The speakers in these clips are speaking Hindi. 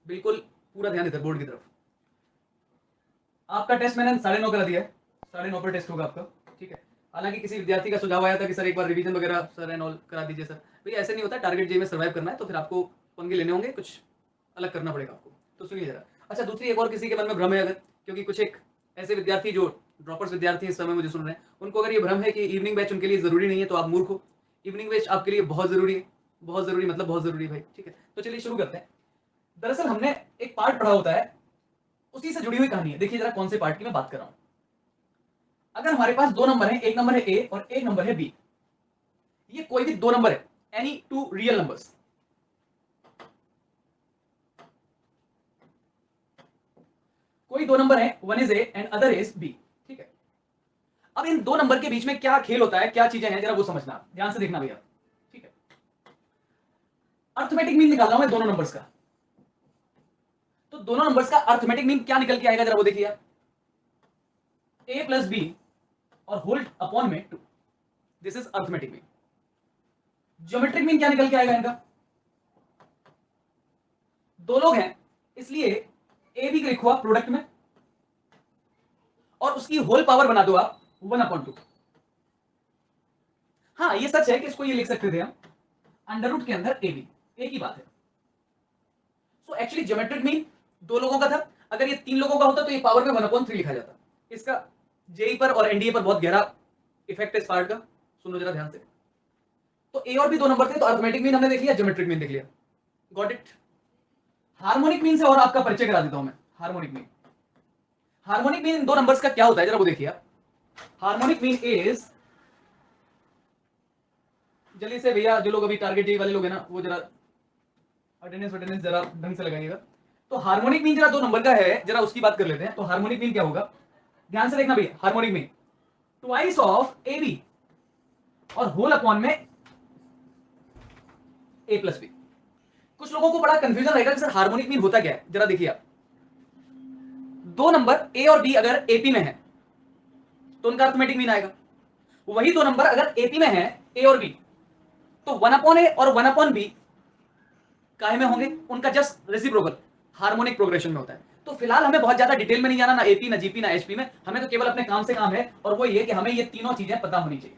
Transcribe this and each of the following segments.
बिल्कुल पूरा ध्यान इधर बोर्ड की तरफ। आपका टेस्ट मैंने 9:30 करा दिया है, 9:30 पर टेस्ट होगा आपका, ठीक है। हालांकि किसी विद्यार्थी का सुझाव आया था कि सर एक बार रिवीजन वगैरह सर एंड ऑल करा दीजिए सर। भैया ऐसे नहीं होता, टारगेट जे में सर्वाइव करना है तो फिर आपको पंगे लेने होंगे, कुछ अलग करना पड़ेगा आपको। तो सुनिए जरा। अच्छा, दूसरी एक और किसी के मन में भ्रम है अगर, क्योंकि कुछ एक ऐसे विद्यार्थी जो ड्रॉपर्स विद्यार्थी इस समय मुझे सुन रहे हैं, उनको अगर ये भ्रम है कि इवनिंग बैच उनके लिए जरूरी नहीं है, तो आप मूर्ख हो। इवनिंग बैच आपके लिए बहुत जरूरी है, बहुत जरूरी मतलब बहुत जरूरी है भाई, ठीक है। तो चलिए शुरू करते हैं। दरअसल हमने एक पार्ट पढ़ा होता है, उसी से जुड़ी हुई कहानी है। देखिए जरा कौन से पार्ट की मैं बात कर रहा हूं। अगर हमारे पास दो नंबर है, एक नंबर है ए और एक नंबर है बी, ये कोई भी दो नंबर है, एनी टू रियल नंबर्स, कोई दो नंबर है, one is A and other is B, ठीक है। अब इन दो नंबर के बीच में क्या खेल होता है, क्या चीजें हैं, जरा वो समझना, ध्यान से देखना भैया, ठीक है। अर्थमेटिक मीन निकाल रहा हूं मैं दोनों नंबर्स का, तो दोनों नंबर्स का अर्थमेटिक मीन क्या निकल के आएगा, जरा वो देखिए आप। ए प्लस बी और होल्ड अपॉन में 2, this is arithmetic mean. Geometric mean क्या निकल के आएगा इनका, दो लोग हैं इसलिए ए बी का लिखो आप प्रोडक्ट में, और उसकी होल पावर बना दो आप 1/2। हाँ ये सच है कि इसको ये लिख सकते थे हम अंडर रूट के अंदर ए बी, एक ही बात है। सो एक्चुअली ज्योमेट्रिक मीन दो लोगों का था, अगर ये तीन लोगों का होता तो ये पावर में 1/3 लिखा जाता। इसका जेई पर और एनडीए पर बहुत गहरा इफेक्ट है इस पार्ट का, सुनो जरा ध्यान से। तो ए और भी दो नंबर थे, तो अर्थमेटिक मीन हमने देख लिया, ज्योमेट्रिक मीन देख लिया, गॉट इट। हार्मोनिक मीन से और आपका परिचय करा देता हूं मैं। Harmonic mean, harmonic mean in दो नंबर्स का क्या होता है, जरा वो देखिए। हार्मोनिक मीन इज, जल्दी से भैया जो लोग अभी टारगेट जेई वाले लोग हैं ना, वो जरा अटेंडेंस जरा ढंग से लगाइएगा। तो हार्मोनिक मीन जरा दो नंबर का है, जरा उसकी बात कर लेते हैं। तो हार्मोनिक मीन क्या होगा, ध्यान से देखना भैया। Harmonic mean twice of A B और होल अपॉन में ए प्लस बी। कुछ लोगों को बड़ा कंफ्यूजन रहेगा कि सर हार्मोनिक मीन होता क्या है, जरा देखिए आप। दो नंबर ए और बी अगर एपी में है तो उनका अर्थमेटिक मीन आएगा। वही दो नंबर अगर एपी में है, ए और बी, तो 1/a और 1/b काहे में होंगे, उनका जस्ट रेसिप्रोकल हार्मोनिक प्रोग्रेशन में होता है। तो फिलहाल हमें बहुत ज्यादा डिटेल में नहीं जाना, ना एपी ना जीपी ना एचपी में, हमें तो केवल अपने काम से काम है, और वो ये कि हमें ये तीनों चीजें पता होनी चाहिए।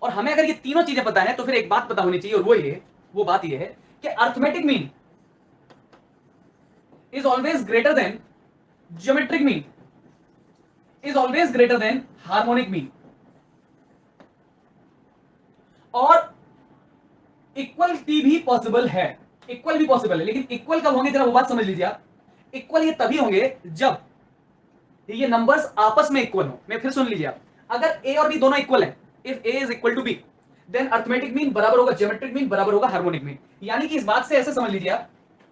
और हमें अगर ये तीनों चीजें पता है तो फिर एक बात पता होनी चाहिए, और वो बात ये है कि arithmetic mean is always greater than geometric mean, is always greater than harmonic mean. और इक्वलिटी भी पॉसिबल है, इक्वल भी पॉसिबल है, लेकिन इक्वल कब होंगे, जरा वो बात समझ लीजिए आप। इक्वल ये तभी होंगे जब ये नंबर्स आपस में इक्वल हो। मैं फिर सुन लीजिए आप, अगर ए और बी दोनों इक्वल है, if A is equal to B, then arithmetic mean बराबर होगा ज्योमेट्रिक मीन बराबर होगा हार्मोनिक मीन। यानी कि इस बात से ऐसे समझ लीजिए आप,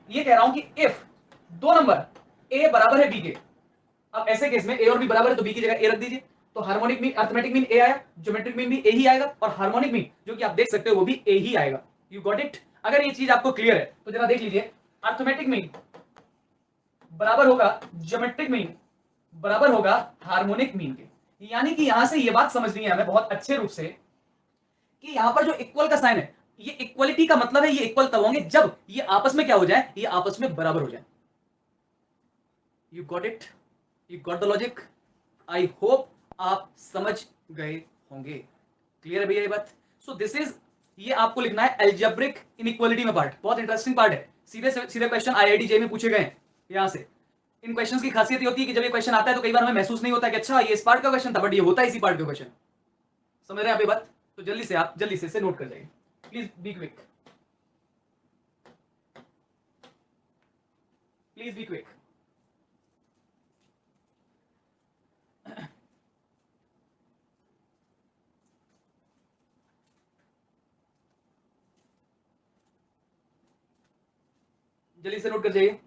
ये कह रहा हूं कि इफ दो नंबर ए बराबर है बी के, अब ऐसे केस में ए और बी बराबर है तो बी की जगह ए रख दीजिए, तो हार्मोनिक मीन अर्थमेटिक मीन ए आया, ज्योमेट्रिक मीन भी ए ही आएगा, और हार्मोनिक मीन जो कि आप देख सकते हो वो भी ए ही आएगा। You got it. अगर ये चीज आपको क्लियर है तो जरा देख लीजिए, अर्थमेटिक मीन बराबर होगा ज्योमेट्रिक मीन बराबर होगा हार्मोनिक मीन के। यानी कि यहां से ये बात समझनी है हमें बहुत अच्छे रूप से कि यहां पर जो इक्वल का साइन है, ये इक्वलिटी का मतलब है ये इक्वल तब होंगे जब ये आपस में क्या हो जाए, ये आपस में बराबर हो जाए। You got it, you got the logic. I hope आप समझ गए होंगे। क्लियर है भैया ये बात। सो दिस इज, ये आपको लिखना है एल्जेब्रिक इनइक्वालिटी में पार्ट, बहुत इंटरेस्टिंग पार्ट है। सीधे सीधे क्वेश्चन आईआईटी जे में पूछे गए यहां से। इन क्वेश्चंस की खासियत ये होती है कि जब ये क्वेश्चन आता है तो कई बार हमें महसूस नहीं होता कि अच्छा ये इस पार्ट का क्वेश्चन था, बट ये होता है इसी पार्ट का क्वेश्चन। समझ रहे हैं आप ये बात। तो जल्दी से आप जल्दी से इसे नोट कर जाइए, please be quick, please be quick. जल्दी से नोट कर जाइए।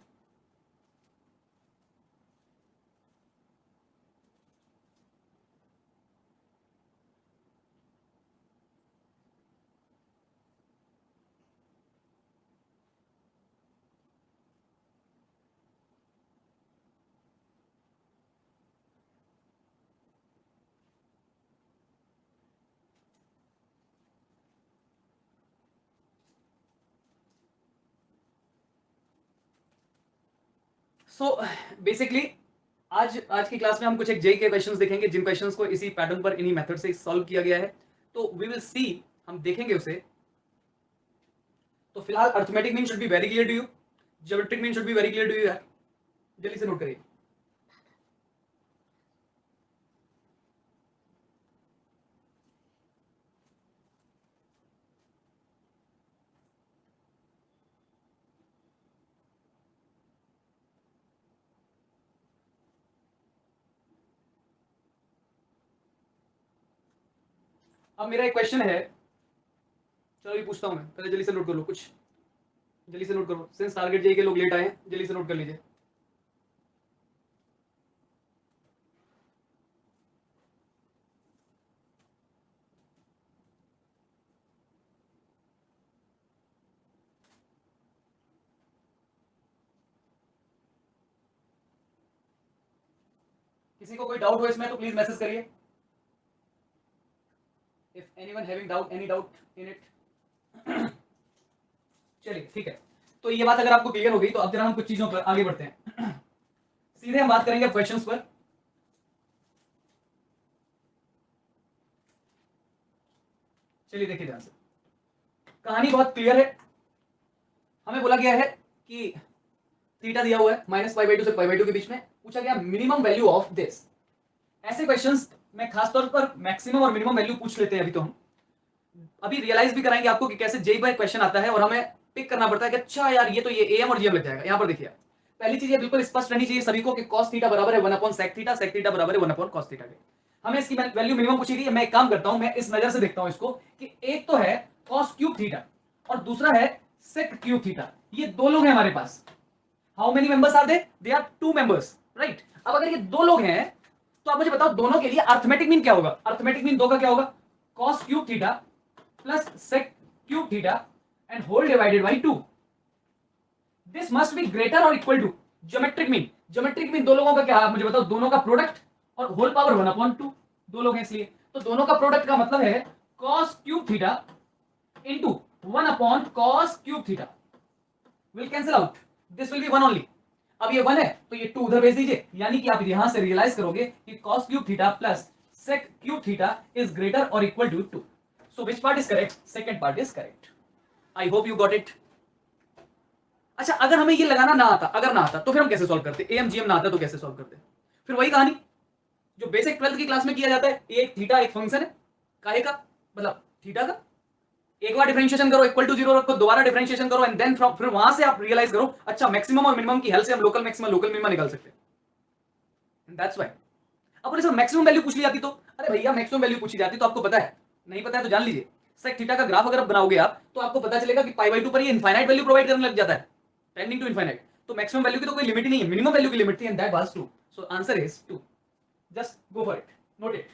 सो बेसिकली आज की क्लास में हम कुछ एक जेई के क्वेश्चंस देखेंगे, जिन क्वेश्चंस को इसी पैटर्न पर इन्हीं मेथड से सॉल्व किया गया है। तो वी विल सी, हम देखेंगे उसे। तो फिलहाल arithmetic mean should be very clear to you, geometric mean should be very clear to you यार, जल्दी से नोट करिए। अब मेरा एक क्वेश्चन है, चलो ये पूछता हूं मैं, पहले जल्दी से नोट कर लो, कुछ जल्दी से नोट करो, सिंस टारगेट जेई के लोग लेट आए हैं, जल्दी से नोट कर लीजिए। किसी को कोई डाउट हो इसमें तो प्लीज मैसेज करिए, if anyone having doubt, any doubt in it. चलिए ठीक है, तो ये बात अगर आपको क्लियर हो गई तो अब जरा हम कुछ चीजों पर आगे बढ़ते हैं। सीधे हम बात करेंगे क्वेश्चंस पर। चलिए देखिए ध्यान से, कहानी बहुत क्लियर है। हमें बोला गया है कि थीटा दिया हुआ है -π/2 से π/2 के बीच में, पूछा गया मिनिमम वैल्यू ऑफ दिस। ऐसे क्वेश्चंस में खासतौर पर मैक्सिमम और मिनिमम वैल्यू पूछ लेते हैं। अभी तो हम अभी रियलाइज भी कराएंगे आपको कि कैसे जेई बाय क्वेश्चन आता है और हमें पिक करना पड़ता है कि अच्छा यार ये तो ये एएम और जीएम लग जाएगा। यहां पर देखिए, पहली चीज ये बिल्कुल स्पष्ट रहनी चाहिए सभी को कि cos थीटा बराबर है 1/sec थीटा, sec थीटा बराबर है 1/cos थीटा के। हमें इसकी वैल्यू मिनिमम पूछी गई है। मैं एक काम करता हूं, मैं इस नजर से देखता हूं इसको कि एक तो है cos क्यूब थीटा और दूसरा है sec क्यूब थीटा। ये दो लोग हैं हमारे पास। How many members are they are 2 members, right. अब अगर ये दो लोग हैं तो आप मुझे बताओ दोनों के लिए अर्थमेटिक मीन क्या होगा। अर्थमेटिक मीन दो का क्या होगा, cos cube theta plus sec cube theta and whole divided by 2। This must be greater और equal to geometric mean. Geometric mean दो लोगों का क्या, आप मुझे बताओ, दोनों का प्रोडक्ट और होल पावर 1/2। दो लोग हैं इसलिए, तो दोनों का प्रोडक्ट का मतलब है cos cube theta into 1/cos cube theta will cancel out, this will be 1 only. अब ये 1 है तो ये 2 उधर भेज दीजिए, यानी कि आप यहां से रियलाइज करोगे कि cos cube theta plus sec cube theta is greater और equal to 2। So which part is correct, second part is correct. I hope you got it. अच्छा, अगर हमें ये लगाना ना आता, अगर ना आता तो फिर हम कैसे सॉल्व करते, एएम जीएम ना आता तो कैसे सॉल्व करते। फिर वही कहानी जो बेसिक 12th की क्लास में किया जाता है। एक थीटा एक फंक्शन है, काहे का, मतलब थीटा का। एक बार डिफरेंशिएशन करो, इक्वल टू 0 रखो, दोबारा डिफरेंशिएशन करो एंड देन फिर वहां से आप रियलाइज करो अच्छा मैक्सिमम और मिनिमम की हेल्प से हम लोकल मैक्सिमम लोकल मिनिमम निकाल सकते हैं। दैट्स व्हाई अब सर मैक्सिमम वैल्यू पूछ ली जाती तो, अरे भैया मैक्सिमम वैल्यू पूछी जाती तो आपको पता है, नहीं पता है तो जान लीजिए। सेक थीटा का ग्राफ अगर बनाओगे आप तो आपको पता चलेगा कि π/2 पर ये इनफाइनाइट वैल्यू प्रोवाइड करने लग जाता है, टेंडिंग टू इनफाइनाइट। तो मैक्सिमम वैल्यू की तो कोई लिमिट ही नहीं है, मिनिमम वैल्यू की लिमिट थी and that was 2। So answer is 2। Just go for it, note it.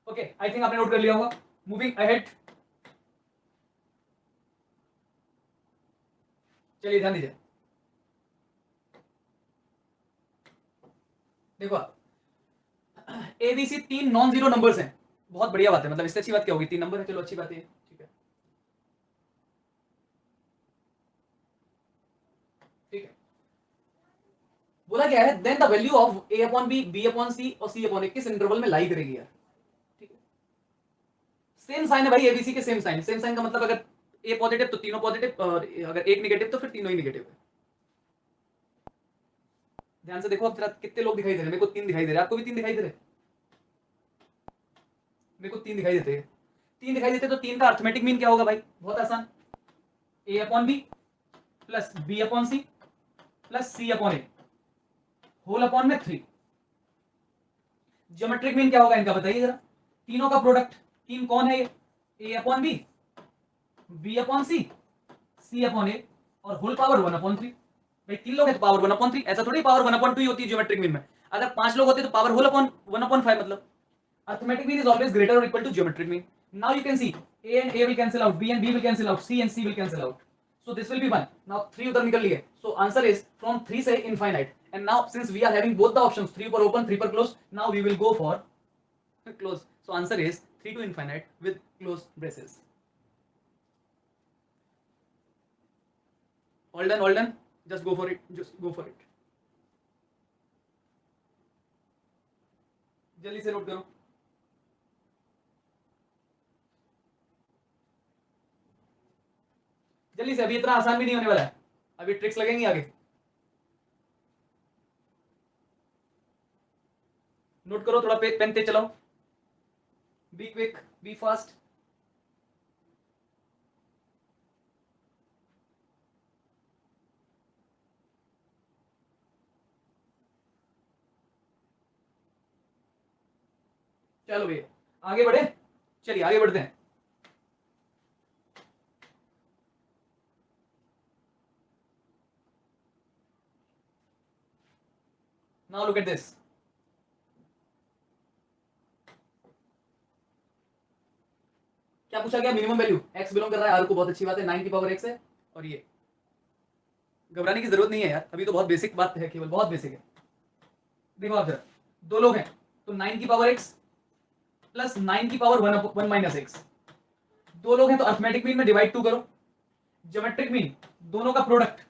Okay, I think आपने नोट कर लिया होगा। मूविंग अहेड, चलिए ध्यान दीजिए। देखो एबीसी 3 नॉन जीरो नंबर्स हैं, बहुत बढ़िया बात है, मतलब इससे अच्छी बात क्या होगी, 3 नंबर है, चलो अच्छी बात है, ठीक है ठीक है। बोला क्या है, then the value of a upon b, b upon c और c अपॉन a किस इंटरवल में लाई करेगी यार, ठीक है। सेम साइन है भाई, एबीसी के सेम साइन। सेम साइन का मतलब अगर a पॉजिटिव तो तीनों पॉजिटिव, और अगर एक नेगेटिव तो फिर तीनों ही नेगेटिव है। ध्यान से देखो अब जरा, कितने लोग दिखाई दे रहे हैं, मेरे को 3 दिखाई दे रहे हैं, आपको भी 3 दिखाई दे रहे हैं, मेरे को 3 दिखाई देते हैं। 3 दिखाई देते तो 3 का अर्थमेटिक मीन क्या होगा भाई, बहुत आसान, a upon b plus b upon c plus c upon a whole upon में 3। ज्योमेट्रिक मीन क्या होगा इनका बताइए जरा, तीनों का प्रोडक्ट। 3 कौन है ये, a upon b, b upon c, c upon a और होल पावर 1/3। भाई 3 लोग हैं तो पावर 1/3, ऐसा थोड़ी पावर 1/2 ही होती है ज्योमेट्रिक मीन में। अगर 5 लोग होते तो पावर होल अपॉन 1/5 मतलब। Arithmetic mean is always greater or equal to geometric mean. Now you can see a and a will cancel out, b and b will cancel out, c and c will cancel out. So this will be 1. Now 3 उधर निकल लिए. So answer is from 3 से infinite. And now since we are having both the options, 3 पर open, 3 पर close, now we will go for close. So answer is 3 to infinite with close braces. All done, all done. Just go for it. Just go for it. जल्दी से नोट करो. जल्दी से, अभी इतना आसान भी नहीं होने वाला है, अभी ट्रिक्स लगेंगी आगे. नोट करो, थोड़ा पेन तेज चलाओ. Be quick, be fast. चलो भैया आगे बढ़े. चलिए आगे बढ़ते हैं. Now look at this. क्या पूछा गया? Minimum value. x बिलोंग कर रहा है r को, बहुत अच्छी बात है. 9 की पावर x है. और ये घबराने की जरूरत नहीं है यार, अभी तो बहुत बेसिक बात है, केवल बहुत बेसिक है. देखो आप जरा, दो लोग हैं तो 9 की पावर x प्लस 9 की पावर 1 माइनस x. दो लोग हैं तो अर्थमेटिक मीन में डिवाइड 2 करो. ज्योमेट्रिक मीन दोनों का प्रोडक्ट,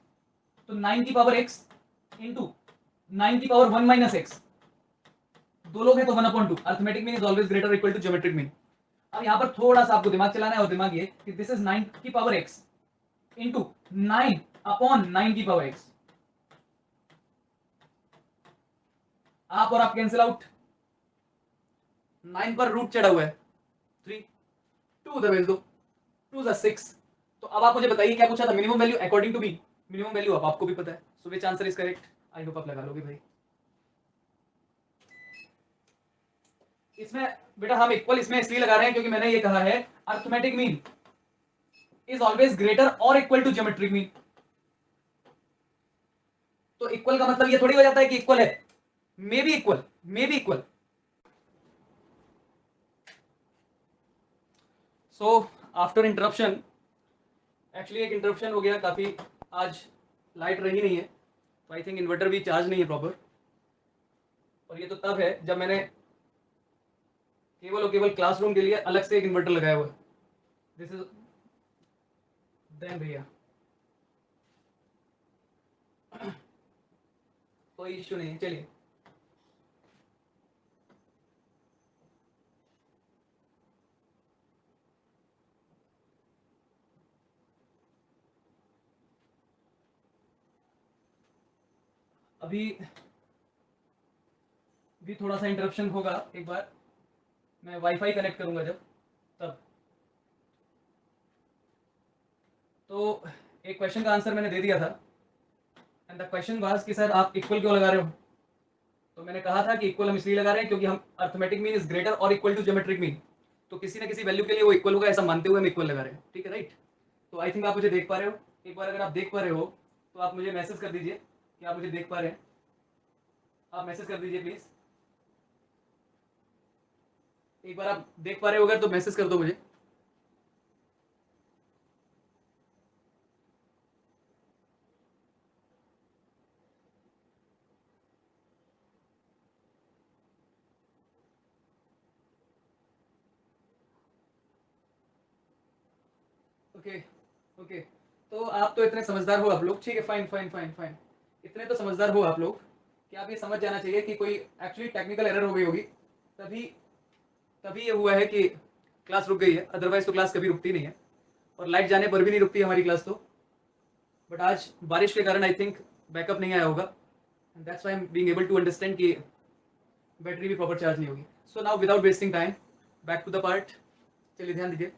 तो 9 की पावर x इंटू 9 की पावर 1 माइनस x. दो लोग हैं तो 1/2. Arithmetic mean is always greater equal to geometric mean. अब यहां पर थोड़ा सा आपको दिमाग चलाना है, और दिमाग ये कि दिस इज 9 की पावर x इंटू 9 अपॉन 9 की पावर x. आप और आप कैंसिल आउट. 9 पर रूट चढ़ा हुआ है 3, 2 उधर भेज दो, 2 6. तो अब आप मुझे बताइए क्या पूछा था? Minimum value according to B. Minimum value अब आपको भी पता है. So which answer is correct? I hope आप लगा लोगे भाई. इसमें बेटा हम इक्वल इसमें इसलिए लगा रहे हैं क्योंकि मैंने ये कहा है arithmetic mean is always greater और इक्वल टू ज्योमेट्रिक मीन. तो इक्वल का मतलब ये थोड़ी हो जाता है कि इक्वल है. May be equal, may be equal. So after interruption, actually एक इंटरप्शन हो गया काफी. आज लाइट रही नहीं है, तो आई थिंक इन्वर्टर भी चार्ज नहीं है प्रॉपर. और ये तो तब है जब मैंने केवल और केवल क्लासरूम के लिए अलग से एक इन्वर्टर लगाया हुआ है. दिस इज देन भैया कोई इश्यू नहीं है. चलिए अभी भी थोड़ा सा इंटरप्शन होगा. एक बार मैं वाईफाई कनेक्ट करूंगा जब, तब. तो एक क्वेश्चन का आंसर मैंने दे दिया था, एंड द क्वेश्चन वाज कि सर आप इक्वल क्यों लगा रहे हो? तो मैंने कहा था कि इक्वल हम इसलिए लगा रहे हैं क्योंकि हम अर्थमेटिक मीन इज ग्रेटर और इक्वल टू ज्योमेट्रिक मीन. तो किसी ना किसी वैल्यू के लिए वो इक्वल होगा, ऐसा मानते हुए हम इक्वल लगा रहे हैं. ठीक है, राइट? तो आई थिंक आप मुझे देख पा रहे हो. एक बार अगर आप देख पा रहे हो तो आप मुझे मैसेज कर दीजिए कि आप मुझे देख पा रहे हैं. आप मैसेज कर दीजिए प्लीज. एक बार आप देख पा रहे हो अगर तो मैसेज कर दो मुझे. Okay okay. तो आप तो इतने समझदार हो आप लोग. ठीक है, फाइन फाइन फाइन फाइन. इतने तो समझदार हो आप लोग कि आप ये समझ जाना चाहिए कि कोई एक्चुअली टेक्निकल एरर हो गई होगी, तभी तभी ये हुआ है कि क्लास रुक गई है. अदरवाइज तो क्लास कभी रुकती नहीं है, और लाइट जाने पर भी नहीं रुकती हमारी क्लास तो. बट आज बारिश के कारण आई थिंक बैकअप नहीं आया होगा, and that's why I am being able to understand कि बैटरी भी प्रॉपर चार्ज नहीं होगी. So now without wasting time, back to the part. चलिए ध्यान दीजिए.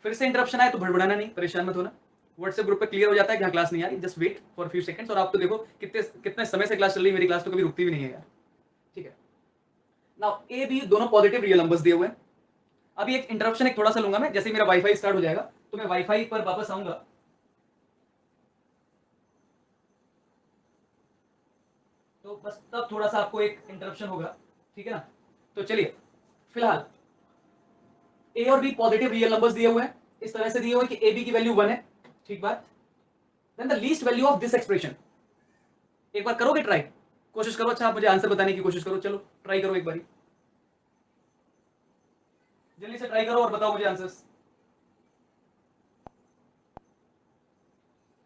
फिर से इंटरप्शन आए तो भड़बड़ाना नहीं, परेशान मत होना. व्हाट्सएप ग्रुप पे क्लियर हो जाता है कि हाँ क्लास नहीं आ रही. Just wait for few seconds. और आप तो देखो कितने कितने समय से क्लास चल रही है. मेरी क्लास तो कभी रुकती भी नहीं है यार. ठीक है. नाउ ए बी दोनों पॉजिटिव रियल नंबर्स दिए हुए हैं. अभी एक इंटरप्शन एक थोड़ा सा लूंगा मैं. जैसे मेरा वाईफाई स्टार्ट हो जाएगा तो मैं वाईफाई पर वापस आऊंगा. तो बस तब थोड़ा सा आपको एक इंटरप्शन होगा. ठीक है ना? तो चलिए फिलहाल ए और बी पॉजिटिव रियल नंबर्स दिए हुए हैं, इस तरह से दिए हुए कि ए बी की वैल्यू 1 है, ठीक बात। Then the least value of this expression, एक बार करोगे ट्राई, कोशिश करो, अच्छा आप मुझे आंसर बताने की कोशिश करो, चलो ट्राई करो एक बारी, जल्दी से ट्राई करो और बताओ मुझे आंसर्स।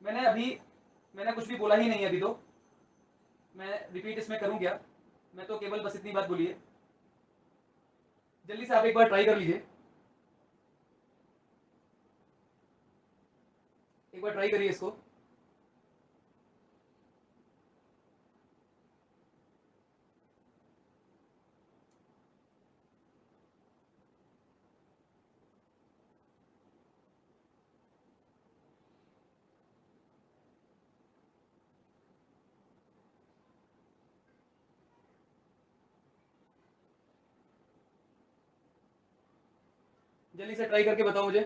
मैंने कुछ भी बोला ही नहीं है अभी, तो मैं रिपीट इसमें करूं क्या, मैं तो केवल बस इतनी बात बोली है, जल्दी से आप एक बार ट्राई कर लीजिए, एक बार ट्राई करिए इसको। जल्दी से ट्राई करके बताओ मुझे।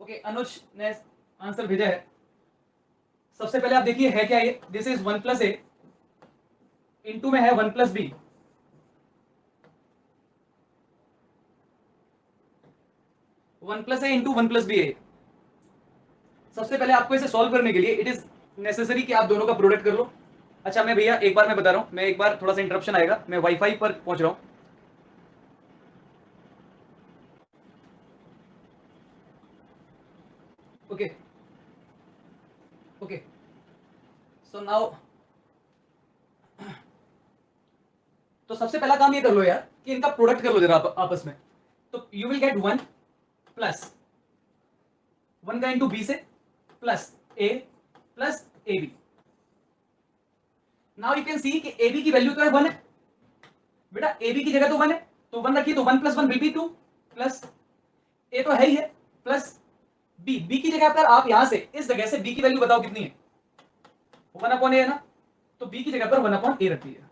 ओके, अनुज ने आंसर भेजा है। सबसे पहले आप देखिए है क्या ये, this is 1 plus A, into में है 1 प्लस बी, 1 प्लस ए इंटू 1 प्लस बी है। सबसे पहले आपको इसे सॉल्व करने के लिए इट इज नेसेसरी कि आप दोनों का प्रोडक्ट कर लो। अच्छा मैं भैया एक बार मैं बता रहा हूं, मैं एक बार थोड़ा सा इंटरप्शन आएगा, मैं वाईफाई पर पहुंच रहा हूं। ओके ओके, सो नाउ, तो सबसे पहला काम ये कर लो यार कि इनका प्रोडक्ट कर लो जरा आपस में, तो यू विल गेट 1 प्लस 1 का इंटू बी से plus A B. Now you can see कि ए बी की वैल्यू तो है 1 है बेटा, ए बी की जगह तो 1 है, तो 1 रखिए, तो 1 प्लस 1 विल बी 2, प्लस ए तो है ही है, प्लस बी की जगह पर आप यहां से इस जगह से बी की वैल्यू बताओ कितनी है, 1 अपॉन ए है ना, तो बी की जगह पर 1 अपॉन ए रख दिया।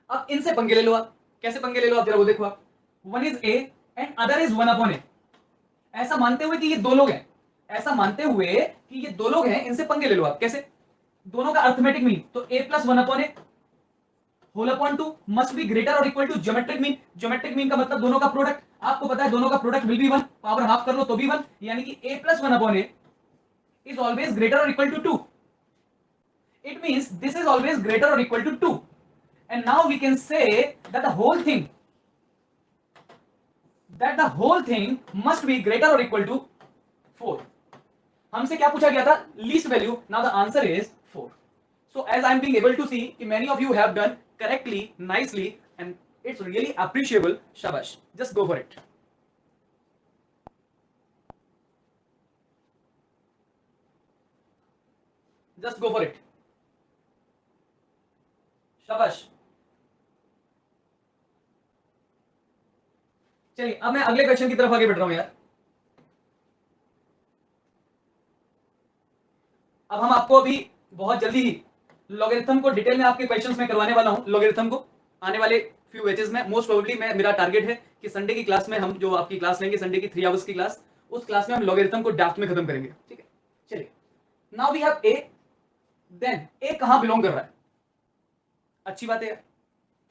अब इनसे पंगे ले लो आप, कैसे पंगे ले लो आप जरा वो देखो आप, 1 is A and other is 1 upon A, ऐसा मानते हुए कि ये दो लोग हैं, ऐसा मानते हुए कि ये दो लोग हैं, इनसे पंगे ले लो आप, कैसे, दोनों का अर्थमेटिक मीन, तो A plus 1 upon A whole upon 2 must be greater और equal to geometric mean, geometric mean का मतलब दोनों का प्रोडक्ट, आपको पता है दोनों का product will be 1, power half कर लो तो भी 1, यानी कि a plus 1 upon A is always greater or equal to 2. It means this is always greater or equal to 2. And now we can say that the whole thing must be greater or equal to 4. हमसे क्या पूछा गया था, least value. Now the answer is 4. So as I'm being able to see, many of you have done correctly, nicely, and it's really appreciable. Shabash. Just go for it. Just go for it. शाबाश। चलिए अब मैं अगले क्वेश्चन की तरफ आगे बढ़ रहा हूं यार। अब हम आपको अभी बहुत जल्दी ही लॉगरिथम को डिटेल में आपके क्वेश्चंस में करवाने वाला हूं, लॉगरिथम को आने वाले फ्यू बैचेस में, मोस्ट प्रोबेबली मैं, मेरा टारगेट है कि संडे की क्लास में हम जो आपकी क्लास लेंगे, संडे की 3 आवर्स की क्लास, उस क्लास में हम लॉगरिथम को ड्राफ्ट में खत्म करेंगे, ठीक है। चलिए now we have A, then A कहां बिलोंग कर रहा है, अच्छी बात है यार,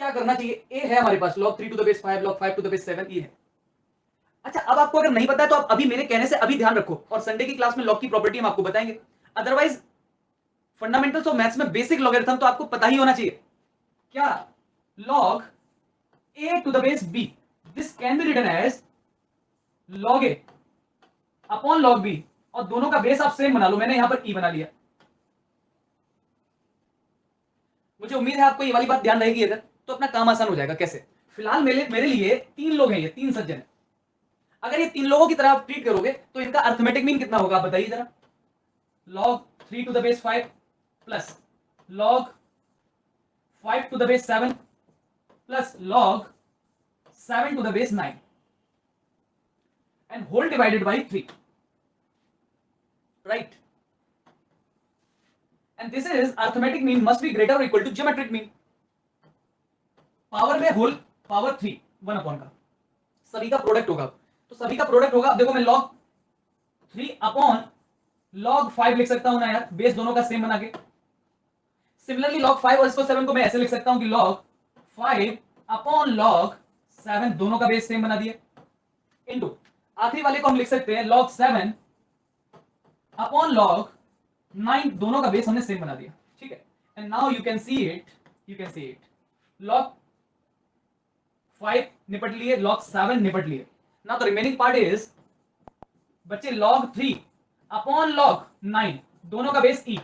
क्या करना चाहिए, ए है हमारे पास log 3 to the base 5, log 5 to the base 7, ये है। अच्छा अब आपको अगर नहीं पता है तो आप अभी मेरे कहने से अभी ध्यान रखो, और संडे की क्लास में लॉग की प्रॉपर्टी हम आपको बताएंगे। अदरवाइज फंडामेंटल्स ऑफ मैथ्स में बेसिक लॉगरिथम तो आपको पता ही होना चाहिए। क्या, log a to the base b, this can be written as log a upon log b, और दोनों का बेस आप सेम बना लो, मैंने यहां पर e बना लिया। मुझे उम्मीद है आपको ये वाली बात ध्यान रहेगी, अगर तो अपना काम आसान हो जाएगा। कैसे, फिलहाल मेरे लिए 3 लोग हैं, ये 3 सज्जन हैं, अगर ये 3 लोगों की तरह आप ट्रीट करोगे तो इनका अर्थमेटिक मीन कितना होगा, आप बताइए जरा। log 3 to the base 5 plus log 5 to the base 7 plus log 7 to the base 9, and whole divided by 3, right? And this is arithmetic mean must be greater or equal to geometric mean. Power में होल पावर 3 1 अपॉन का सभी का प्रोडक्ट होगा, तो सभी का प्रोडक्ट होगा। अब देखो मैं log 3 अपॉन log 5 लिख सकता हूं ना यार, बेस दोनों का सेम बना के। सिमिलरली log 5 और इसको 7 को मैं ऐसे लिख सकता हूं कि log 5 अपॉन log 7 दोनों का बेस सेम बना दिए, इनटू आखिरी वाले को हम लिख सकते हैं log 7 अपॉन log 9 दोनों का बेस हमने सेम बना दिया, ठीक है। And now you can see it log 5 निपट लिए, log 7 निपट लिए। Now the remaining part is बच्चे log 3 अपॉन log 9 दोनों का बेस e।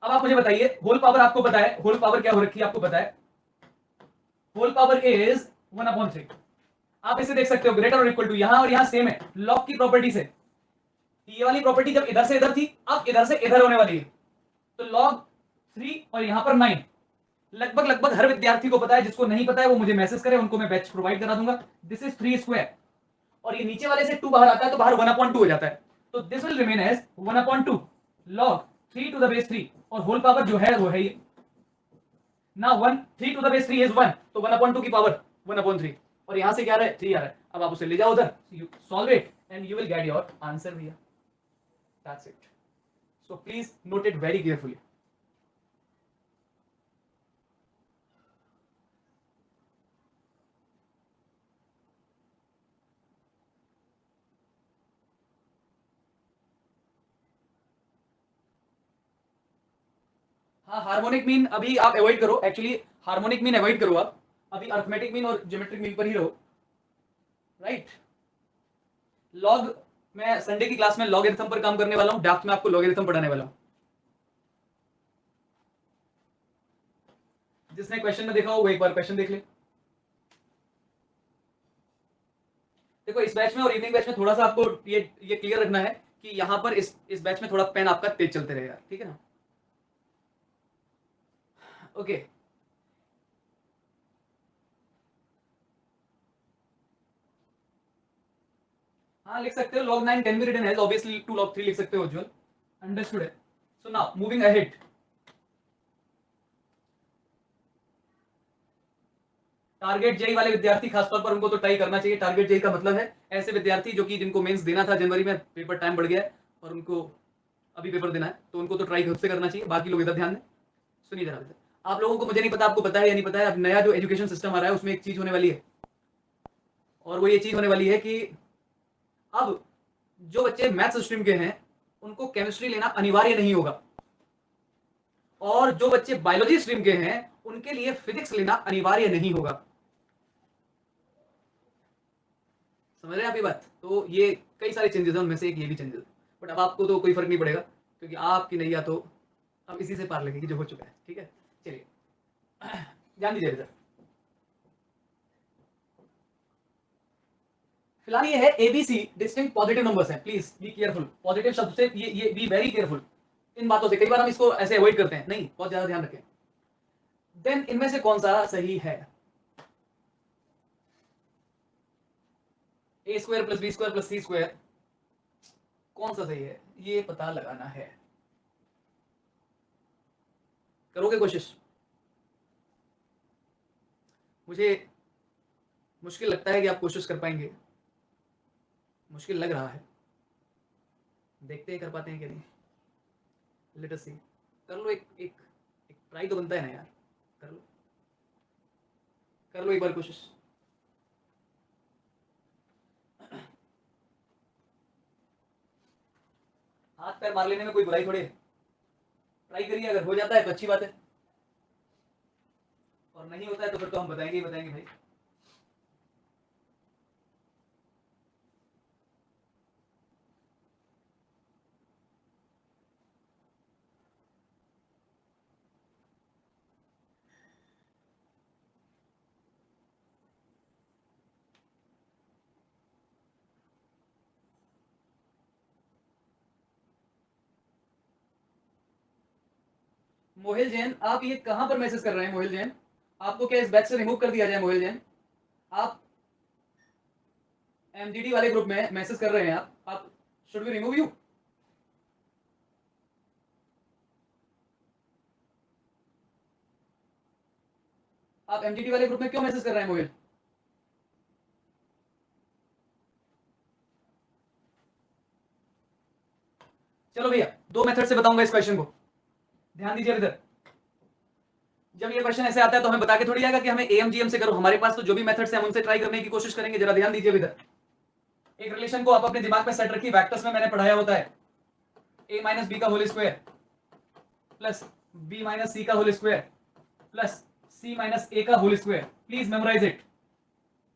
अब आप मुझे बताइए होल पावर आपको पता है, होल पावर क्या हो रखी है आपको पता है, होल पावर इज 1/3। आप इसे देख सकते हो ग्रेटर और इक्वल टू, यहां और यहां सेम है log की प्रॉपर्टी से। ये वाली प्रॉपर्टी जब इधर से इधर थी, अब इधर से इधर होने वाली है, तो log 3 और यहां पर 9 लगभग हर विद्यार्थी को पता है। जिसको नहीं पता है वो मुझे मैसेज करे, उनको मैं बैच प्रोवाइड करा दूंगा। दिस इज 3 स्क्वायर और ये नीचे वाले से 2 बाहर आता है तो बाहर 1/2 हो जाता है, तो this will remain as 1/2 log 3 to the base 3 और होल पावर जो है वो है ये ना 1 3 टू द बेस 3 इज 1, तो 1/2 की पावर 1/3 और यहां से क्या आ रहा है 3 आ रहा है। अब आप उसे ले जाओ उधर, you solve it and you will get your answer भैया, that's it. So please note it very carefully. हाँ हार्मोनिक मीन अभी आप अवॉइड करो, एक्चुअली हार्मोनिक मीन अवॉइड करो आप, अभी अर्थमेटिक मीन और ज्योमेट्रिक मीन पर ही रहो, राइट। लॉग मैं संडे की क्लास में लॉगरिथम पर काम करने वाला हूं, डाफ्ट में आपको लॉगरिथम पढ़ाने वाला हूं। जिसने क्वेश्चन में देखा हो वो एक बार क्वेश्चन देख ले। देखो इस बैच में और इवनिंग बैच में थोड़ा सा आपको ये क्लियर रखना है कि यहां पर इस बैच में थोड़ा पेन आपका तेज चलते रहेगा, ठीक है ना। ओके हाँ लिख सकते हो log 9 can be written as obviously 2 log 3 लिख सकते हो उज्जवल, अंडरस्टूड है। So now moving ahead, target JEE वाले विद्यार्थी खासतौर पर उनको तो ट्राई करना चाहिए। टारगेट जेई का मतलब है ऐसे विद्यार्थी जो कि जिनको मेंस देना था जनवरी में, पेपर टाइम बढ़ गया है और उनको अभी पेपर देना है, तो उनको तो ट्राई खुद से करना चाहिए। बाकी लोग इधर ध्यान दें, सुनिए जरा। आप लोगों को मुझे नहीं पता आपको पता है या नहीं पता है, अब नया जो एजुकेशन सिस्टम आ रहा है उसमें एक चीज होने वाली है, और वो ये चीज होने वाली है कि अब जो बच्चे मैथ्स स्ट्रीम के हैं उनको केमिस्ट्री लेना अनिवार्य नहीं होगा, और जो बच्चे बायोलॉजी स्ट्रीम के हैं उनके लिए फिजिक्स लेना अनिवार्य नहीं होगा। समझ रहे हैं आप ये बात। तो ये कई सारे चेंजेस हैं, उनमें से एक ये भी चेंजेस, बट अब आपको तो कोई फर्क नहीं पड़ेगा क्योंकि आपकी नैया तो अब इसी से पार लगेगी जो हो चुका है, ठीक है। चलिए ध्यान दीजिए इधर। फिलहाल ये है एबीसी डिस्टिंक्ट पॉजिटिव नंबर्स हैं, प्लीज बी केयरफुल। पॉजिटिव शब्द से ये बी वेरी केयरफुल इन बातों से, कई बार हम इसको ऐसे अवॉइड करते हैं, नहीं बहुत ज्यादा ध्यान रखें। देन इनमें से कौन सा सही है, A square plus B square plus C square कौन सा सही है, ये पता लगाना है। करोगे कोशिश? मुझे मुश्किल लगता है कि आप कोशिश कर पाएंगे, मुश्किल लग रहा है, देखते हैं कर पाते हैं कि नहीं। लेट अस सी, कर लो, एक ट्राई तो बनता है ना यार, कर लो एक बार कोशिश। हाथ पैर मार लेने में कोई बुराई थोड़ी है, ट्राई करिए, अगर हो जाता है तो अच्छी बात है, और नहीं होता है तो फिर तो हम बताएंगे ही बताएंगे भाई। मोहिल जैन, आप ये कहां पर मैसेज कर रहे हैं मोहिल जैन? आपको क्या इस बैच से रिमूव कर दिया जाए मोहिल जैन? आप एमजीडी वाले ग्रुप में मैसेज कर रहे हैं आप शुड वी रिमूव यू? आप एमजीडी वाले ग्रुप में क्यों मैसेज कर रहे हैं मोबाइल? चलो भैया, दो मेथड से बताऊंगा इस क्वेश्चन को, ध्यान दीजिए इधर। जब ये क्वेश्चन ऐसे आता है तो हमें बता के थोड़ी आएगा कि हमें एएमजीएम से करो, हमारे पास तो जो भी मेथड्स हैं हम उनसे ट्राई करने की कोशिश करेंगे। जरा ध्यान दीजिए इधर, एक रिलेशन को आप अपने दिमाग में सेट रखिए, वेक्टर्स में मैंने पढ़ाया होता है a माइनस बी का whole square plus b minus C का whole square plus c minus a का whole square. Please memorise it,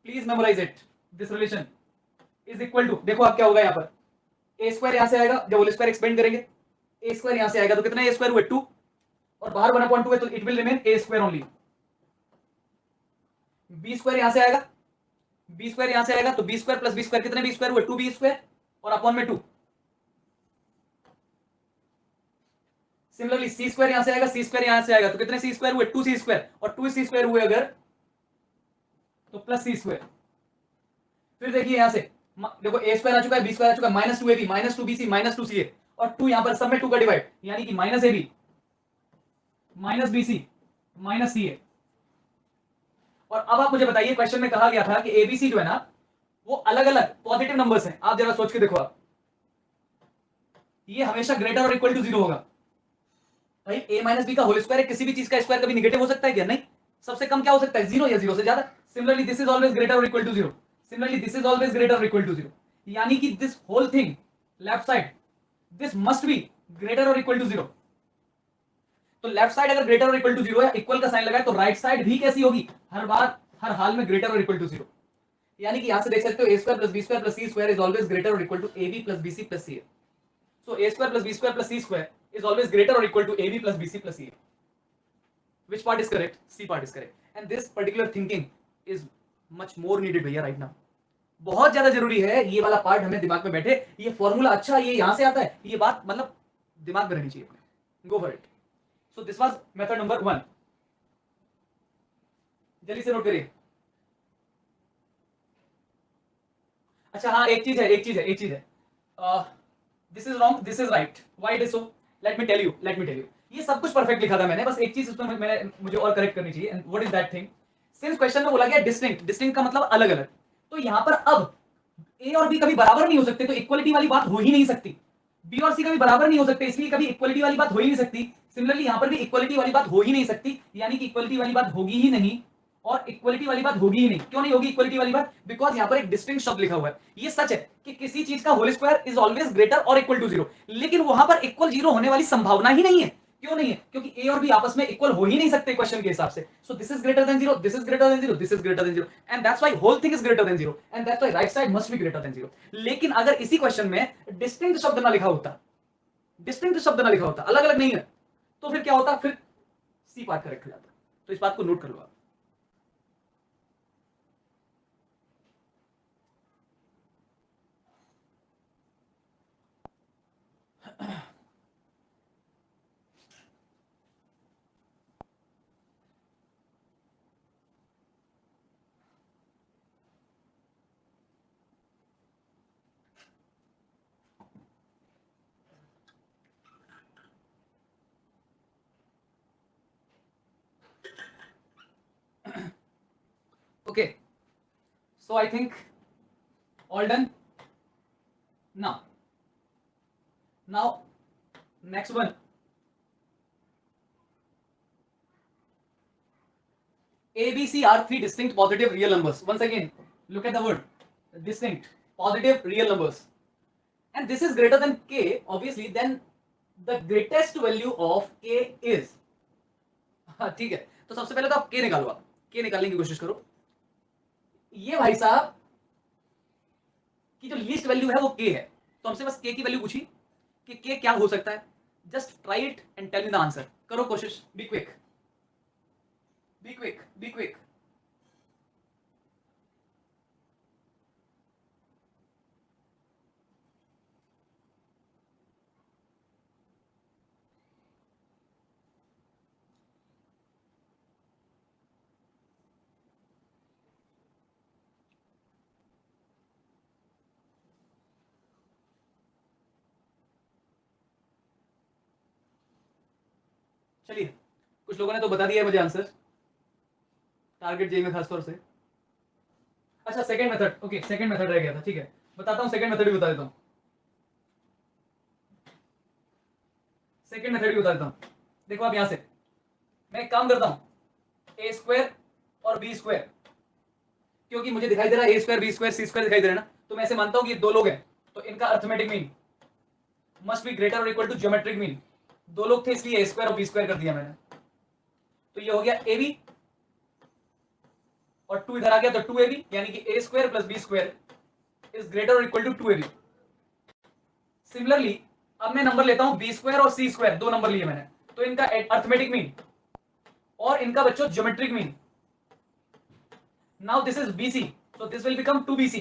please memorise it. This relation is equal to, देखो आप क्या होगा यहाँ पर, a स्क्वायर यहां से आएगा, जब होल स्क्वायर एक्सपेंड करेंगे a स्क्वायर यहां से आएगा तो कितना a स्क्वायर हुआ 2, और बाहर 1/2 है तो it will remain a square only. b square यहां से आएगा, b स्क्वायर यहां से आएगा तो b square plus b square, कितने b स्क्वायर हुए 2b स्क्वायर और अपॉन में 2। सिमिलरली सी स्क्वायर यहां से आएगा, सी स्क्वायर यहां से आएगा तो कितने सी स्क्वायर हुए 2c स्क्वायर, और 2c स्क्वायर हुए अगर तो प्लस सी स्क्वायर। फिर देखिए यहां से देखो a स्क्वायर आ चुका है, b स्क्वायर आ चुका है, minus 2ab minus 2bc minus 2ca, और 2 यहां पर सब में 2 का डिवाइड, यानी कि minus ab minus bc minus ca। और अब आप मुझे बताइए, क्वेश्चन में कहा गया था कि एबीसी जो है ना वो अलग अलग पॉजिटिव नंबर्स हैं। आप जरा सोच के देखो, आप ये हमेशा ग्रेटर और इक्वल टू 0 होगा। भाई a माइनस बी का होल स्क्वायर है, किसी भी चीज का स्क्वायर कभी नेगेटिव हो सकता है क्या? नहीं, सबसे कम क्या हो सकता है 0 या 0 से ज्यादा। Similarly this is always greater और equal to 0, similarly this is always greater और इक्वल टू 0, यानी कि this whole thing left side this must be greater और इक्वल टू 0। तो लेफ्ट साइड अगर ग्रेटर और इक्वल टू 0 है, इक्वल का साइन लगाए, तो राइट साइड भी कैसी होगी? हर बार हर हाल में ग्रेटर और इक्वल टू 0, यानी कि यहां से देख सकते हो a square plus b square plus c square is always greater और equal to ab plus bc plus ca। सो a square plus b square plus c square is always greater और equal to ab plus bc plus ca। which part is correct? C part is correct, and this particular thinking is much more needed भैया right now। बहुत ज्यादा जरूरी है ये वाला पार्ट हमें दिमाग में बैठे, ये फॉर्मूला अच्छा ये यहां से आता है, ये बात मतलब दिमाग में रहनी चाहिए अपने। Go for it. So this was method number 1, जल्दी से नोट करिए। अच्छा हाँ, एक चीज है, this is wrong this is right, why it is so, let me tell you. ये सब कुछ परफेक्ट लिखा था मैंने, बस एक चीज उसमें मैंने मुझे और करेक्ट करनी चाहिए। And what is that thing? Since question में बोला गया डिस्टिंक्ट, डिस्टिंक्ट का मतलब अलग अलग, तो यहां पर अब ए और बी कभी बराबर नहीं हो सकते, तो इक्वलिटी वाली बात हो ही नहीं सकती। बी और सी कभी बराबर नहीं हो सकते, इसलिए कभी इक्वलिटी वाली बात हो ही नहीं सकती। सिमिलरली यहां पर भी इक्वलिटी वाली बात हो ही नहीं सकती, यानी कि इक्वलिटी वाली बात होगी ही नहीं, और इक्वलिटी वाली बात होगी ही नहीं। क्यों नहीं होगी इक्वलिटी वाली बात? बिकॉज यहां पर एक डिस्टिंक्ट शब्द लिखा हुआ है। ये सच है कि किसी चीज का whole square is always greater और इक्वल टू 0, लेकिन वहां पर इक्वल 0 होने वाली संभावना ही नहीं है। क्यों नहीं है? क्योंकि ए और बी आपस में इक्वल हो ही नहीं सकते क्वेश्चन के हिसाब से। So this is greater than 0, this is greater than 0, this is greater than 0, and that's why whole thing is greater than 0, and that's why right side must be greater than 0। लेकिन अगर इसी क्वेश्चन में डिस्टिंक्ट शब्द ना लिखा होता, डिस्टिंक्ट शब्द ना लिखा होता, अलग अलग नहीं है, तो फिर क्या होता? फिर सी पार्ट करेक्ट हो जाता। तो इस बात को नोट कर लो आप। Okay, so I think all done. Now next one, A, B, C are three distinct positive real numbers. Once again, look at the word distinct positive real numbers, and this is greater than K. Obviously, then the greatest value of K is ठीक है। तो सबसे पहले तो आप K निकालो, आप K निकालने की कोशिश करो। ये भाई साहब की जो लीस्ट वैल्यू है वो K है, तो हमसे बस K की वैल्यू पूछी कि K क्या हो सकता है। Just try it and tell me the answer. करो कोशिश, be quick, be quick, be quick. चलिए, कुछ लोगों ने तो बता दिया है मुझे आंसर, टारगेट जेई में खासतौर से। अच्छा, second method, okay, second method रह गया था, ठीक है, बताता हूँ, सेकंड मेथड भी बता देता हूँ, सेकंड मेथड भी बता देता हूँ। देखो आप यहां से मैं एक काम करता हूं, ए स्क्वायर और बी स्क्वायर, क्योंकि मुझे दिखाई दे रहा है A square B square C square दिखाई दे रहा है ना, तो मैं ऐसे मानता हूं कि ये दो लोग हैं, तो इनका arithmetic mean must be greater और इक्वल टू ज्योमेट्रिक मीन। दो लोग थे इसलिए ए स्क्वायर और बी स्क्वायर कर दिया मैंने, तो ये हो गया ए बी और 2 इधर आ गया, तो 2ab, यानी कि A square plus B square is greater और इक्वल टू 2ab। सिमिलरली अब मैं नंबर लेता हूं बी स्क्वायर और सी स्क्वायर, दो नंबर लिए मैंने, तो इनका अर्थमेटिक मीन और इनका बच्चों geometric mean. Now this is BC, so this will become 2BC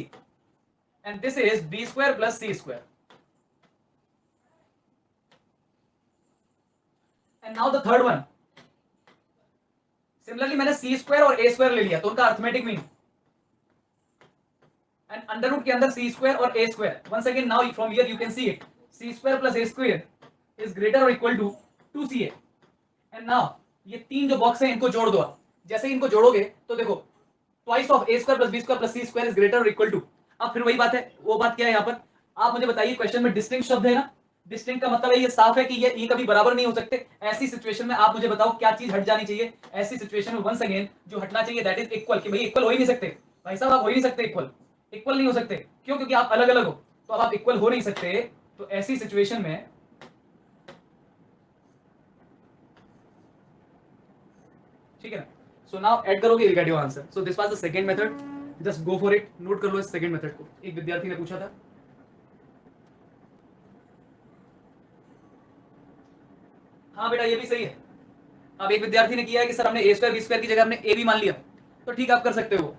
and this is B square plus C square. And now the third one, similarly मैंने C square और A square ले लिया, तो उनका arithmetic mean and under root के अंदर C square और A square. Once again now from here you can see it, C square plus A square is greater or equal to 2CA. And now ये तीन जो बॉक्स है इनको जोड़ दो आप, जैसे इनको जोड़ोगे तो देखो twice of A square plus B square plus C square is greater or equal to, अब फिर वही बात है, वो बात क्या है यहाँ पर, आप मुझे बताइए, क्वेश्चन में डिस्टिंक्ट शब्द है ना, डिस्टिंक्ट का मतलब है ये साफ है कि ये कभी बराबर नहीं हो सकते। ऐसी सिचुएशन में आप मुझे बताओ क्या चीज हट जानी चाहिए, ऐसी सिचुएशन में वंस अगेन जो हटना चाहिए दैट इज इक्वल, कि भाई इक्वल हो ही नहीं सकते, भाई साहब आप हो ही नहीं सकते, इक्वल नहीं हो सकते, क्यों, क्योंकि आप अलग अलग हो, तो अब आप इक्वल हो नहीं सकते, तो ऐसी सिचुएशन में ठीक है ना, सो नाउ ऐड करोगे you get your answer. So this was the second method, just go for it, note कर लो इस सेकंड मेथड को, एक विद्यार्थी ने पूछा था। हाँ बेटा ये भी सही है, अब एक विद्यार्थी ने किया है कि सर हमने ए स्क्वायर बी स्क्वायर की जगह हमने ए भी मान लिया, तो ठीक आप कर सकते हो।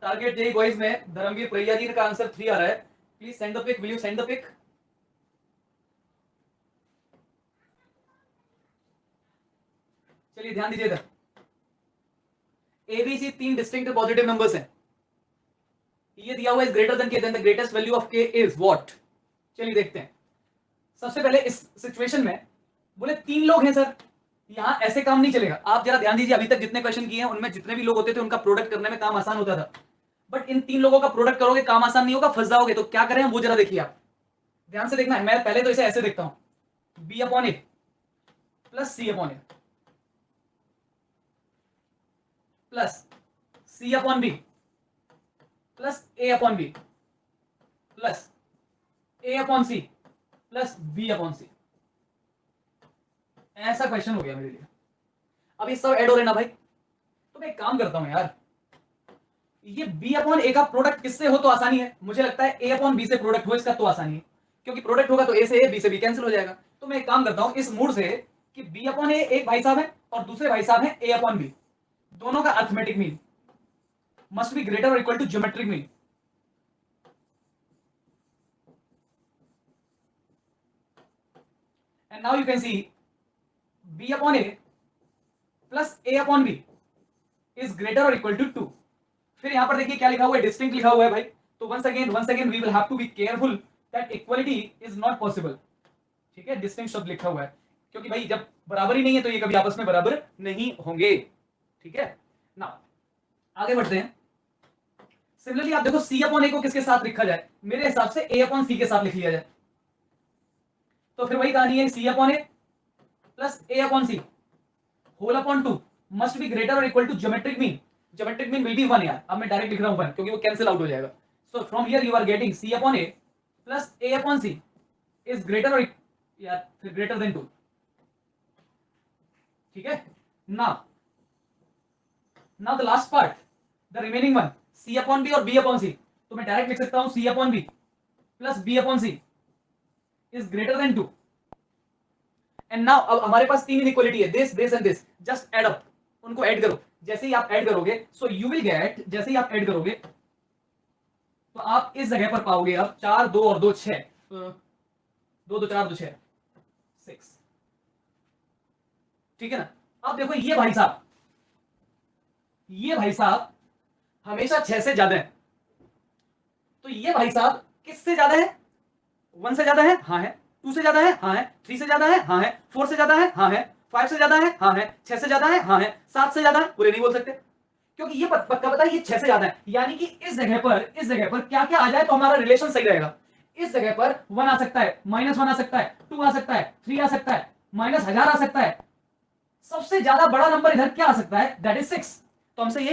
टारगेट जेई बॉयज में धर्मवीर प्रैया जी का आंसर 3 आ रहा है, please send the pic, will you send the pic. चलिए ध्यान दीजिए इधर, एबीसी तीन डिस्टिंक्ट पॉजिटिव नंबर्स हैं, ये दिया हुआ is greater than K, then the greatest value of K is what. चलिए देखते हैं, सबसे पहले इस सिचुएशन में बोले तीन लोग हैं सर, यहां ऐसे काम नहीं चलेगा, आप जरा ध्यान दीजिए, अभी तक जितने क्वेश्चन किए हैं उनमें जितने भी लोग होते थे उनका प्रोडक्ट करने में काम आसान होता था, बट इन तीन लोगों का प्रोडक्ट करोगे काम आसान नहीं होगा, फंस जाओगे, तो क्या करें वो जरा देखिए आप, ध्यान से देखना है, मैं पहले तो इसे ऐसे देखता हूं, बी अपॉन ए प्लस सी अपॉन ए plus C upon B plus ए अपॉन बी प्लस ए upon C plus B upon C, ऐसा क्वेश्चन हो गया मेरे लिए। अब ये सब ऐड हो रहे ना भाई, तो मैं एक काम करता हूं यार, ये बी अपॉन ए का प्रोडक्ट किससे हो तो आसानी है, मुझे लगता है ए अपॉन बी से प्रोडक्ट हो इसका तो आसानी है, क्योंकि प्रोडक्ट होगा तो ए से ए बी से बी कैंसिल हो जाएगा, तो मैं एक काम करता हूं इस मूड से कि बी अपॉन ए एक भाई साहब है और दूसरे भाई साहब है ए अपॉन बी, दोनों का arithmetic mean must be greater और equal to geometric mean. And now you can see b upon a plus a upon b is greater or equal to 2। फिर यहां पर देखिए क्या लिखा हुआ है, डिस्टिंक्ट लिखा हुआ है भाई, तो once again we will have to be careful that equality is not possible, ठीक है, डिस्टिंक्ट शब्द लिखा हुआ है, क्योंकि भाई जब बराबर ही नहीं है तो ये कभी आपस में बराबर नहीं होंगे, ठीक है ना। आगे बढ़ते हैं, सिमिलरली आप देखो c अपॉन a को किसके साथ लिखा जाए, मेरे हिसाब से a अपॉन c के साथ लिख लिया जाए, तो फिर वही कहानी है, c upon a plus A upon c whole upon 2 must be greater और equal to geometric mean, geometric mean will be 1 यार, अब मैं डायरेक्ट लिख रहा हूं 1 क्योंकि वो कैंसिल आउट हो जाएगा, so from here you are getting c upon A plus A upon c is greater or यार फिर ग्रेटर देन 2, ठीक है ना। Now the last part, the remaining one, c upon b और बी अपॉन सी, तो मैं डायरेक्ट लिख सकता हूं c upon B plus B upon c is greater than 2। And now अब हमारे पास तीन इनइक्वालिटी है, this this and this, just add up, उनको ऐड करो, जैसे ही आप ऐड करोगे सो यू विल गेट, जैसे ही आप ऐड करोगे तो आप इस जगह पर पाओगे अब 4 2 और 2 6, 2 2 4 2 6 6, ठीक है ना। अब देखो ये भाई साहब हमेशा 6 से ज्यादा है, तो ये भाई साहब किससे ज्यादा है? 1 से ज्यादा है, हाँ है। 2 से ज्यादा है, हाँ है। 3 से ज्यादा है, हाँ है। 4 से ज्यादा है, हाँ है। 5 से ज्यादा है, हाँ है। 6 से ज्यादा है, हाँ है। 7 से ज्यादा है, पूरे नहीं बोल सकते, क्योंकि ये पक्का पता है ये 6 से ज्यादा है, यानी कि इस जगह पर क्या क्या आ जाए तो हमारा रिलेशन सही रहेगा। इस जगह पर 1 आ सकता है, -1 आ सकता है, 2 आ सकता है, 3 आ सकता है, -1000 आ सकता है। सबसे ज्यादा बड़ा नंबर इधर क्या आ सकता है? That is 6। तो हमसे ये